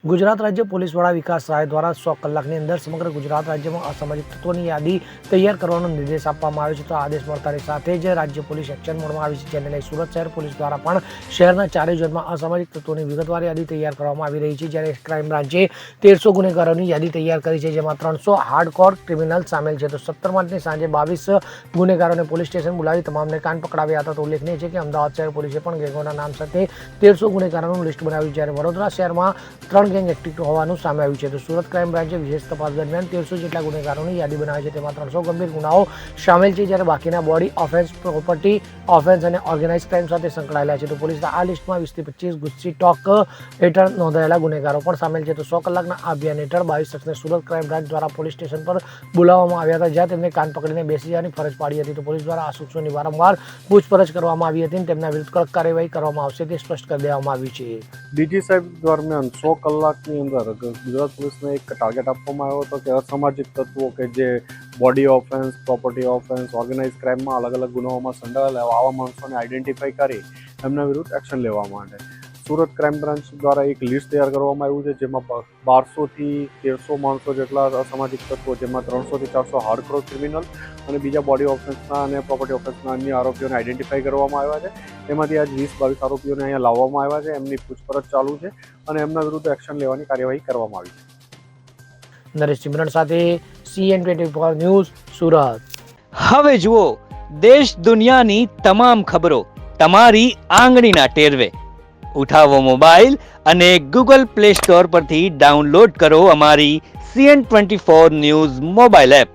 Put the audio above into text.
ગુજરાત રાજ્ય પોલીસ વડા વિકાસ સહાય દ્વારા 100 કલાકની અંદર સમગ્ર ગુજરાત રાજ્યમાં અસામાજિક તત્વોની યાદી તૈયાર કરવાનો નિર્દેશ આપવામાં આવ્યો છે। તો આદેશ મળતાની સાથે જ રાજ્ય પોલીસ એક્શન મોડમાં આવી છે, જેને લઈ સુરત શહેર પોલીસ દ્વારા પણ શહેરના ચારેય ઝોનમાં અસામાજિક તત્વોની વિગતવાર યાદી તૈયાર કરવામાં આવી રહી છે। જ્યારે ક્રાઇમ બ્રાન્ચે 1300 ગુનેગારોની યાદી તૈયાર કરી છે, જેમાં 300 હાર્ડકોર ક્રિમિનલ સામેલ છે। તો 17 માર્ચની સાંજે 22 ગુનેગારોને પોલીસ સ્ટેશન બોલાવી તમામને કાન પકડાવ્યા હતા। તો ઉલ્લેખનીય છે કે અમદાવાદ શહેર પોલીસે પણ ગેંગોના નામ સાથે 1300 ગુનેગારોનું લિસ્ટ બનાવ્યું, જ્યારે વડોદરા શહેરમાં 3 ગેંગ એક્ટિવ હોવાનું સામે આવ્યું છે। તો સુરત ક્રાઇમ બ્રાન્ચે વિશેષ તપાસ દરમિયાન 1300 જેટલા ગુનેગારોની યાદી બનાવી છે, તેમાં 300 ગંભીર ગુનાઓ સામેલ છે, જ્યારે બાકીના બોડી ઓફેન્સ, પ્રોપર્ટી ઓફેન્સ અને ઓર્ગેનાઇઝ ક્રાઇમ સાથે સંકળાયેલા છે। તો પોલીસના આ લિસ્ટમાં 20 થી 25 ગુસ્સી ટોક હેઠળ નોંધાયેલા ગુનેગારો પણ સામેલ છે। તો 100 કલાકના આ અભિયાન હેઠળ 22 શખ્સને સુરત ક્રાઇમ બ્રાન્ચ દ્વારા પોલીસ સ્ટેશન પર બોલાવવામાં આવ્યા હતા, જ્યાં તેમને કાન પકડીને બેસી જવાની ફરજ પાડી હતી। તો પોલીસ દ્વારા આ શખ્સોની વારંવાર પૂછપરછ કરવામાં આવી હતી અને તેમના વિરુદ્ધ કડક કાર્યવાહી કરવામાં આવશે તે સ્પષ્ટ કરી દેવામાં આવ્યું છે। ડીજી સાહેબ દરમિયાન 100 કલાકની અંદર ગુજરાત પોલીસને એક ટાર્ગેટ આપવામાં આવ્યો હતો કે અસામાજિક તત્વો કે જે body offence, property offence, organise ક્રાઇમમાં અલગ અલગ ગુનાઓમાં સંડોવાયેલા આવા માણસોને આઈડેન્ટિફાઈ કરી એમના વિરુદ્ધ એક્શન લેવા માટે સુરત ક્રાઇમ બ્રાન્ચ દ્વારા એક લિસ્ટ તૈયાર કરવામાં આવ્યું છે, જેમાં 1200 થી 1300 માણસો જેટલા અસામાજિક તત્વો, જેમાં 300 થી 400 હાર્ડકોર ક્રિમિનલ અને બીજા બોડી ઓફેન્સના અને પ્રોપર્ટી ઓફેન્સના અન્ય આરોપીઓને આઈડેન્ટિફાઈ કરવામાં આવ્યા છે। એમાંથી આજ 20-22 આરોપીઓને અહીંયા લાવવામાં આવ્યા છે, એમની પૂછપરછ ચાલુ છે અને એમના વિરુદ્ધ એક્શન લેવાની કાર્યવાહી કરવામાં આવી છે। નરેશ ચિમરણ સાથે CN24 ન્યૂઝ સુરત। હવે જુઓ દેશ દુનિયાની તમામ ખબરો તમારી આંગળીના ટેરવે। ઉઠાવો મોબાઈલ અને Google Play Store પરથી ડાઉનલોડ કરો અમારી CN24 ન્યૂઝ મોબાઈલ એપ।